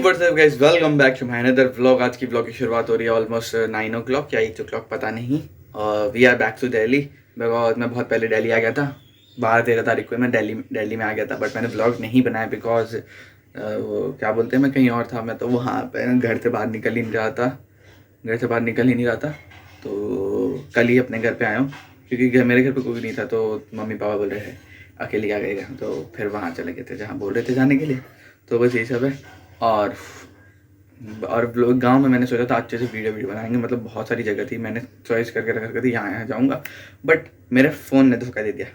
What's up guys, welcome back to my another vlog. आज की vlog की शुरुआत हो रही है ऑलमोस्ट 9 o'clock या 8 o'clock, पता नहीं। We are back to Delhi. Because मैं बहुत पहले दिल्ली आ गया था, 12-13 तारीख को मैं दिल्ली में आ गया था। बट मैंने व्लॉग नहीं बनाया बिकॉज वो क्या बोलते हैं, मैं कहीं और था। मैं तो वहाँ पे घर से बाहर निकल ही नहीं रहा था। तो कल ही अपने घर पे आया हूँ क्योंकि मेरे घर पे कोई नहीं था। तो मम्मी पापा बोल रहे हैं अकेले आ गएगा, तो फिर वहाँ चले गए थे जहाँ बोल रहे थे जाने के लिए। तो बस यही सब है। और गांव में मैंने सोचा था अच्छे से वीडियो बनाएंगे, मतलब बहुत सारी जगह थी, मैंने चॉइस करके रखा थी यहाँ जाऊँगा। बट मेरे फ़ोन ने धोखा दे दिया।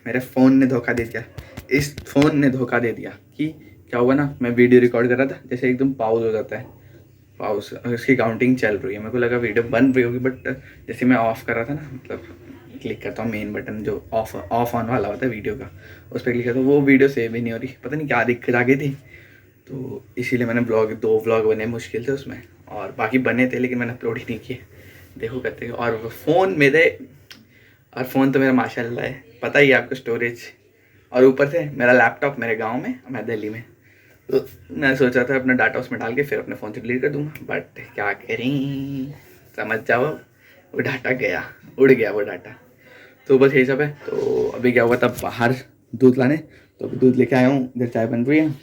इस फ़ोन ने धोखा दे दिया कि क्या हुआ ना, मैं वीडियो रिकॉर्ड कर रहा था, जैसे एकदम पाउज हो जाता है, पाउज उसकी काउंटिंग चल रही है। मेरे को लगा वीडियो बन रही होगी, बट जैसे मैं ऑफ़ कर रहा था ना, मतलब क्लिक करता हूँ मेन बटन जो ऑफ ऑन वाला होता है वीडियो का, उस पर क्लिक करता हूँ, वो वीडियो सेव ही नहीं हो रही। पता नहीं क्या दिक्कत आ गई थी। तो इसीलिए मैंने 2 व्लॉग बने, मुश्किल थे उसमें, और बाकी बने थे लेकिन मैंने अपलोड ही नहीं किए। देखो करते। और फ़ोन तो मेरा माशाल्लाह है, पता ही है आपको, स्टोरेज। और ऊपर से मेरा लैपटॉप मेरे गांव में, मैं दिल्ली में। तो मैं सोचा था अपना डाटा उसमें डाल के फिर अपने फ़ोन से डिलीट कर दूंगा, बट क्या करें, समझ जाओ, वो डाटा गया, उड़ गया वो डाटा। तो बस यही सब है। तो अभी क्या हुआ था, बाहर दूध लाने, तो अभी दूध लेके आया हूँ, इधर चाय बन रही है।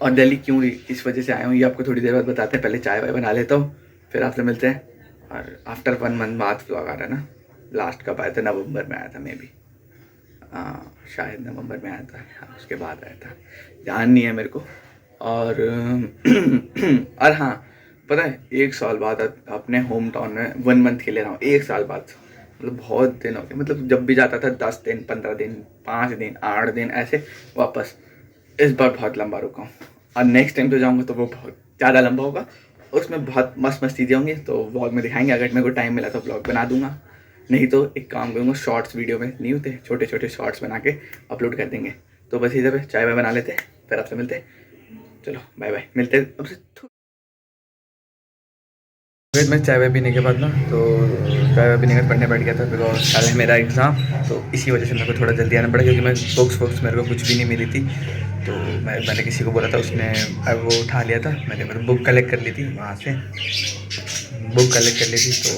और दिल्ली क्यों इस वजह से आया हूँ ये आपको थोड़ी देर बाद बताते हैं। पहले चाय वाय बना लेता हूँ, फिर आपसे मिलते हैं। और आफ्टर 1 month बाद व्लॉग आ रहा है ना। लास्ट कब आया था, नवंबर में आया था, मे बी, शायद नवंबर में आया था। हाँ, उसके बाद आया था, ध्यान नहीं है मेरे को। और और हाँ, पता है 1 साल बाद अपने होम टाउन में 1 month के लिए रहा हूँ। 1 साल बाद, मतलब बहुत दिन हो गए। मतलब जब भी जाता था 10 दिन, 15 दिन, 5 दिन, 8 दिन ऐसे वापस। इस बार बहुत लंबा रुका हूँ, और नेक्स्ट टाइम तो जाऊँगा तो वो बहुत ज़्यादा लंबा होगा। उसमें बहुत मस्त चीज़ें होंगी, तो व्लॉग में दिखाएंगे। अगर मेरे को टाइम मिला तो व्लॉग बना दूंगा, नहीं तो एक काम करूँगा, शॉर्ट्स वीडियो में नहीं होते, छोटे छोटे शॉर्ट्स बना के अपलोड कर देंगे। तो बस इधर पे चाय वाय बना लेते हैं, फिर आपसे मिलते हैं। चलो बाय बाय, मिलते हैं अब से। फिर मैं चाय वाय पीने के बाद ना, तो चाय वाय पीने के बाद पढ़ने बैठ गया था बिकॉज कल है मेरा एग्ज़ाम। तो इसी वजह से मेरे को थोड़ा जल्दी आना पड़ा, क्योंकि मैं बुक्स मेरे को कुछ भी नहीं मिली थी। तो मैंने किसी को बोला था, उसने वो उठा लिया था। मैंने बुक कलेक्ट कर ली थी वहाँ से, तो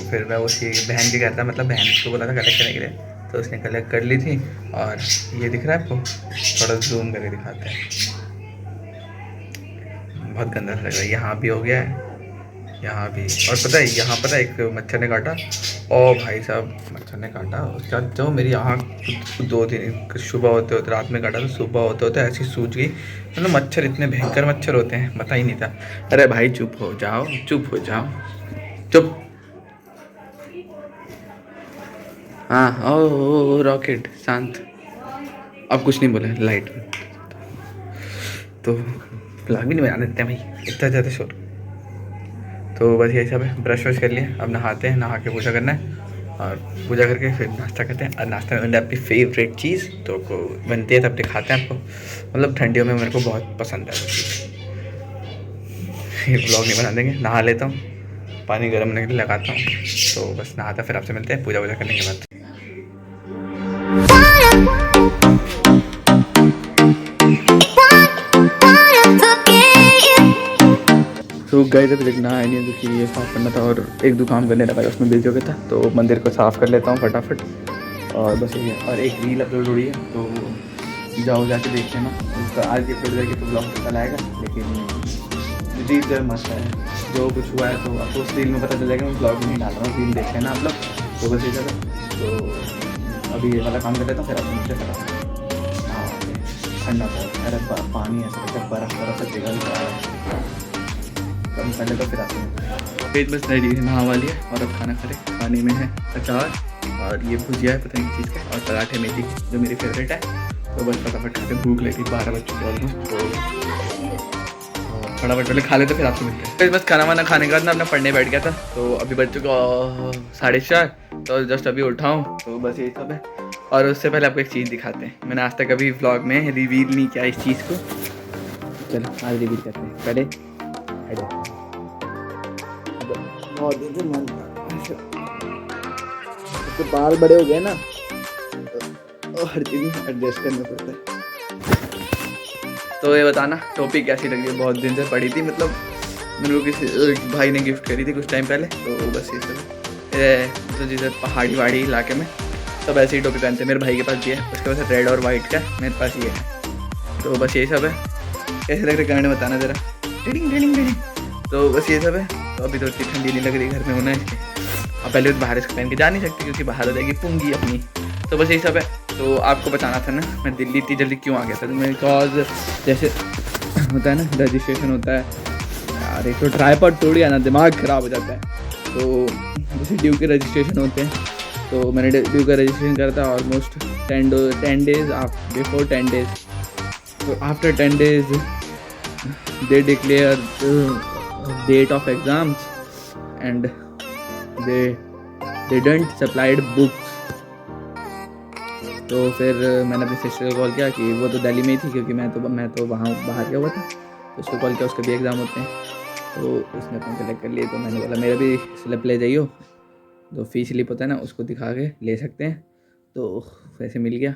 फिर मैं उसी बहन के घर था, मतलब बहन को बोला था कलेक्ट करने के लिए, तो उसने कलेक्ट कर ली थी। और ये दिख रहा है आपको, थोड़ा जूम करके दिखाते हैं, बहुत गंदा लग रहा है। यहाँ भी हो गया है, यहाँ भी। और पता है यहाँ, पता है एक मच्छर ने काटा, ओ भाई साहब, मच्छर ने काटा उसके बाद जो मेरी आँख 2 दिन, सुबह होते होते रात में काटा, तो सुबह होते होते ऐसी सूज गई। मतलब मच्छर इतने भयंकर मच्छर होते हैं, पता ही नहीं था। अरे भाई चुप हो जाओ, चुप। हाँ, ओ रॉकेट शांत, अब कुछ नहीं बोले, लाइट। तो ब्लॉग भी नहीं बना देते भाई, इतना ज़्यादा शोर। तो बस यही सब है, ब्रश वश कर लिए, अब नहाते हैं, नहा के पूजा करना है, और पूजा करके फिर नाश्ता करते हैं। और नाश्ता में अपनी फेवरेट चीज़ तो बनती है, तब दिखाते हैं आपको। मतलब ठंडियों में मेरे को बहुत पसंद है वो चीज़। ये ब्लॉग नहीं बना देंगे, नहा लेता हूँ, पानी गर्म होने के लिए लगाता हूँ, तो बस नहाता, फिर आपसे मिलते हैं पूजा वूजा करने के बाद। तो गए थे फिर नहाया नहीं, क्योंकि ये साफ़ करना था, और एक दो काम करने लगा उसमें बिजी हो गया था। तो मंदिर को साफ़ कर लेता हूँ फटाफट, और बस ये। और एक रील अपलोड हो रही है, तो जाओ जाके देख लेना उसका। आज ये अपलोड करके तो ब्लॉग कल आएगा, लेकिन रील जो मस्त है, जो कुछ हुआ है तो आपको उस रील में पता चल जाएगा। मैं ब्लॉग में नहीं डाल रहा हूँ, रील देख लेना आप लोग। तो बस ये जगह, तो अभी ये वाला काम कर लेता हूँ, फिर आपको मुझे पता। हाँ, ठंडा अरे पानी ऐसा बर्फ़ से पिघल रहा है, कम कर लेता फिर आते हैं। पेट बस नहीं नहा वाली है, और अब खाना खा रहे। खाने में है अचार, और ये भुजिया है पता नहीं चीज़ का, और पराठे मेथी जो मेरी फेवरेट है। तो बस फटाफट खाते, भूख लगी, 12 बज चुके ऑलमोस्ट। तो फटाफट पहले खा लेते फिर आपसे मिलते हैं। फिर बस खाना वाना खाने के बाद ना अपना पढ़ने बैठ गया था। तो अभी बज चुका 4:30, तो जस्ट अभी उठा हूँ। तो बस यही सब है। और उससे पहले आपको एक चीज़ दिखाते हैं, मैंने आज तक अभी व्लॉग में रिवील नहीं किया इस चीज़ को। चलो आज रिवील करते हैं। पहले बहुत दिन से मन था, तो बाल बड़े हो गए ना, तो हर चीज़ में एडजस्ट करना पड़ता है। तो ये बताना टॉपिक कैसी लगी है, बहुत दिन से पड़ी थी, मतलब मेरे को किसी भाई ने गिफ्ट करी थी कुछ टाइम पहले। तो बस ये सब तो जैसे पहाड़ी वहाड़ी इलाके में सब ऐसे ही टोपी पहनते हैं, मेरे भाई के पास भी है, उसके पास रेड और वाइट का, मेरे पास ये है। तो बस यही सब है। कैसे लग रहा है कमेंट में बताना ज़रा। Tiding tiding tiding. तो बस ये सब है। तो अभी तो इतनी ठंडी नहीं लग रही, घर में होना है इसके। और पहले तो बाहर इसको पहन के जा नहीं सकती क्योंकि बाहर हो जाएगी पुंगी अपनी। तो बस यही सब है। तो आपको बताना था ना मैं दिल्ली इतनी जल्दी क्यों आ गया था। तो मेरे कॉज जैसे होता है ना रजिस्ट्रेशन होता है यार, एक तो ट्राइपॉड टूट गया ना, दिमाग ख़राब हो जाता है। तो जैसे ड्यू के रजिस्ट्रेशन होते हैं, तो मैंने ड्यू का रजिस्ट्रेशन करा था ऑलमोस्ट 10 डेज बिफोर 10 डेज। तो after 10 days they declare date of exams and they didn't supplied books. तो फिर मैंने अपनी सिस्टर को कॉल किया कि वो तो दिल्ली में ही थी क्योंकि मैं तो वहाँ बाहर गया हुआ था। तो उसको कॉल किया, उसके भी एग्ज़ाम होते हैं। तो उसने अपना सेलेक्ट कर लिए। तो मैंने बोला मेरा भी स्लिप ले जाइयो, तो फी स्लिप होता है ना, उसको दिखा के ले सकते हैं। तो वैसे मिल गया।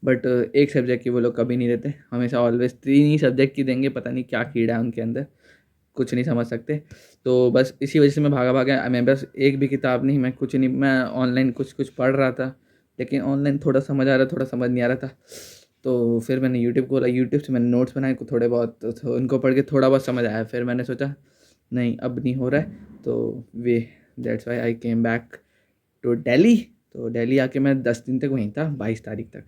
बट एक सब्जेक्ट की वो लोग कभी नहीं देते, हमेशा ऑलवेज 3 ही सब्जेक्ट की देंगे। पता नहीं क्या कीड़ा है उनके अंदर, कुछ नहीं समझ सकते। तो बस इसी वजह से मैं भागा मेरे पास एक भी किताब नहीं, मैं कुछ नहीं, मैं ऑनलाइन कुछ पढ़ रहा था, लेकिन ऑनलाइन थोड़ा समझ आ रहा, थोड़ा समझ नहीं आ रहा था। तो फिर मैंने यूट्यूब खोला, यूट्यूब से मैंने नोट्स बनाए थोड़े बहुत, तो उनको पढ़ के थोड़ा बहुत समझ आया। फिर मैंने सोचा नहीं अब नहीं हो रहा है, तो that's why I came back to Delhi. तो दिल्ली आके मैं 10 दिन तक वहीं था, 22 तारीख तक,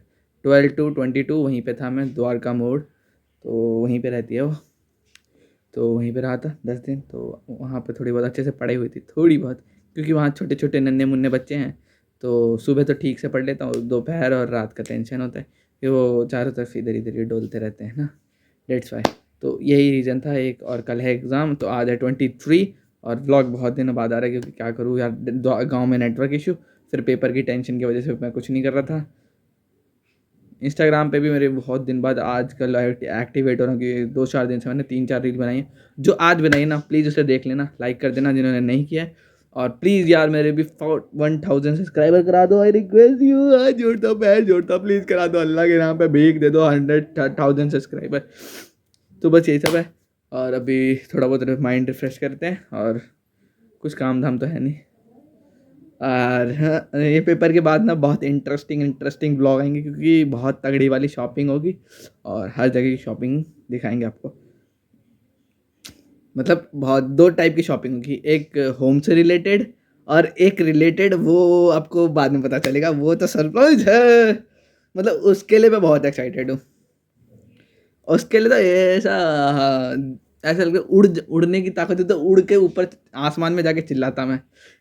12 to 22 वहीं पे था मैं, द्वारका मोड़। तो वहीं पे रहती है वो। तो वहीं पे रहा था 10 दिन। तो वहाँ पे थोड़ी बहुत अच्छे से पढ़ाई हुई थी, थोड़ी बहुत, क्योंकि वहाँ छोटे छोटे नन्हे मुन्ने बच्चे हैं। तो सुबह तो ठीक से पढ़ लेता हूँ, दोपहर और रात का टेंशन होता है कि वो चारों तरफ इधर इधर डोलते रहते हैं ना, डेट्स वाई। तो यही रीज़न था एक। और कल है एग्ज़ाम, तो आज है 23। और व्लॉग बहुत दिनों बाद आ रहा है क्योंकि क्या करूँ यार, गाँव में नेटवर्क इशू, फिर पेपर की टेंशन की वजह से मैं कुछ नहीं कर रहा था। इंस्टाग्राम पे भी मेरे बहुत दिन बाद आजकल एक्टिवेट हो रहा हूँ कि 2-4 दिन से मैंने 3-4 रील बनाई है। जो आज बनाई ना, प्लीज़ उसे देख लेना, लाइक कर देना जिन्होंने नहीं किया है। और प्लीज़ यार मेरे भी 1000 सब्सक्राइबर करा दो, आई रिक्वेस्ट यू। आज जोड़ता पैर जोड़ता, प्लीज़ करा दो, अल्लाह के नाम पे भीख दे दो 100,000 सब्सक्राइबर। तो बस यही सब है। और अभी थोड़ा बहुत माइंड रिफ्रेश करते हैं, और कुछ काम धाम तो है नहीं। और हाँ, ये पेपर के बाद ना बहुत इंटरेस्टिंग ब्लॉग आएंगे क्योंकि बहुत तगड़ी वाली शॉपिंग होगी और हर जगह की शॉपिंग दिखाएंगे आपको। मतलब बहुत 2 टाइप की शॉपिंग होगी, एक होम से रिलेटेड और एक रिलेटेड, वो आपको बाद में पता चलेगा, वो तो सरप्राइज है। मतलब उसके लिए मैं बहुत एक्साइटेड हूँ। उसके लिए तो ऐसा, हाँ, ऐसा लगता है उड़ने की ताकत है, तो उड़ के ऊपर आसमान में जाके चिल्लाता मैं,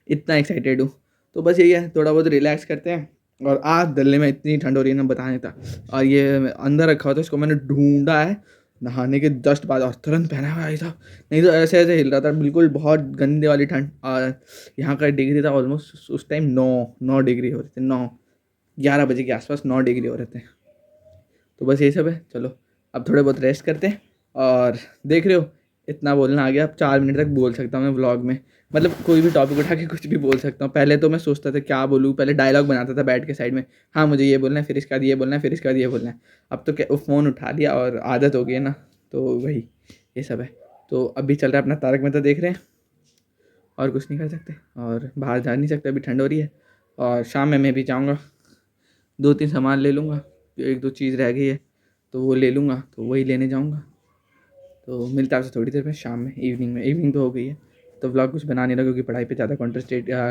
इतना एक्साइटेड हूँ। तो बस यही है, थोड़ा बहुत रिलैक्स करते हैं। और आज दिल्ली में इतनी ठंड हो रही है ना, बताने था। और ये अंदर रखा हुआ था, इसको मैंने ढूंढा है नहाने के जस्ट बाद, और तुरंत पहना हुआ साहब, नहीं तो ऐसे ऐसे हिल रहा था बिल्कुल, बहुत गंदे वाली ठंड। और यहाँ का डिग्री था ऑलमोस्ट उस टाइम 9 डिग्री हो रहे थे, 9-11 बजे के आसपास 9 डिग्री हो रहे थे। तो बस यही सब है। चलो अब थोड़े बहुत रेस्ट करते हैं। और देख रहे हो इतना बोलना आ गया, अब 4 मिनट तक बोल सकता हूँ मैं व्लॉग में। मतलब कोई भी टॉपिक उठा के कुछ भी बोल सकता हूँ। पहले तो मैं सोचता था क्या बोलूँ, पहले डायलॉग बनाता था बैठ के साइड में, हाँ मुझे ये बोलना है, फिर इसके बाद ये बोलना है, फिर इसके बाद ये बोलना है। अब तो क्या फ़ोन उठा लिया और आदत हो गई है ना, तो वही ये सब है। तो अभी चल रहा है अपना तारक मेहता देख रहे हैं, और कुछ नहीं कर सकते, और बाहर जा नहीं सकते, अभी ठंड हो रही है। और शाम में मैं भी जाऊँगा, 2-3 सामान ले लूँगा, 1-2 चीज़ रह गई है तो वो ले लूँगा, तो वही लेने जाऊँगा। तो मिलता है आपसे थोड़ी देर में, शाम में, इवनिंग तो हो गई है। तो व्लॉग कुछ बना नहीं रहा क्योंकि पढ़ाई पे ज़्यादा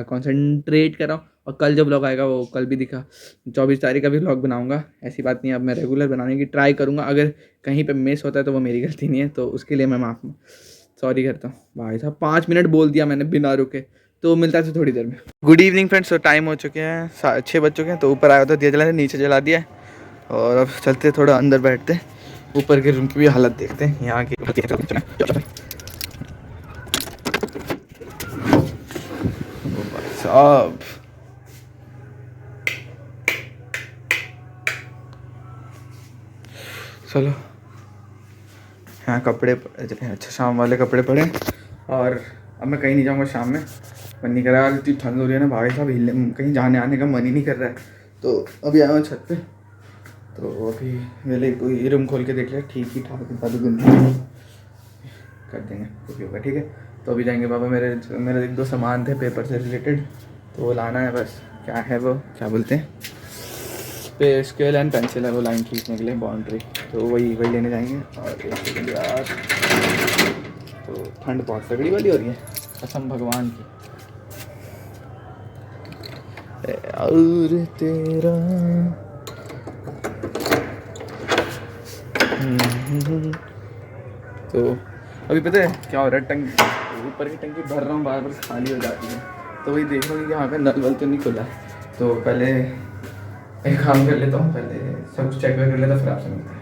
कॉन्सेंट्रेट कर रहा हूँ। और कल जो व्लॉग आएगा वो कल भी दिखा, 24 तारीख का भी व्लॉग बनाऊँगा, ऐसी बात नहीं है। अब मैं रेगुलर बनाने की ट्राई करूँगा, अगर कहीं पे मिस होता है तो वो मेरी गलती नहीं है, तो उसके लिए मैं सॉरी करता हूँ। भाई साहब 5 मिनट बोल दिया मैंने बिना रुके। तो मिलता है थोड़ी देर में। Good evening friends. तो टाइम हो चुके हैं 6 बज चुके हैं। तो ऊपर आया था दिया जला, नीचे जला दिया है, और अब चलते थोड़ा अंदर बैठते हैं, ऊपर के रूम की भी हालत देखते हैं यहाँ की। साहब चलो, यहाँ कपड़े, अच्छा शाम वाले कपड़े पड़े। और अब मैं कहीं नहीं जाऊँगा शाम में, मन नहीं कर रहा, इतनी ठंड हो रही है ना भाई साहब, कहीं जाने आने का मन ही नहीं कर रहा है। तो अभी आया हूँ छत पे, तो अभी पहले कोई रूम खोल के देख लिया, ठीक ही ठाक ज़्यादा गंदी कर देंगे कुछ भी होगा, ठीक है। तो अभी जाएंगे पापा, मेरे एक दो सामान थे पेपर से रिलेटेड, तो वो लाना है बस। क्या है वो, क्या बोलते हैं, पे स्केल एंड पेंसिल है, वो लाइन खींचने के लिए बाउंड्री, तो वही लेने जाएंगे। और एक सेकंड यार, तो ठंड बहुत तगड़ी वाली हो रही है कसम भगवान की। और तेरा तो अभी पता है क्या हो रहा है, टंकी ऊपर की टंकी भर रहा हूँ, बार बार खाली हो जाती है, तो वही देख रहा हूँ कि यहाँ पे नल वल तो नहीं खुला है। तो पहले एक काम कर लेता हूँ, पहले सब कुछ चेक कर लेता, फिर आपसे मिलते हैं।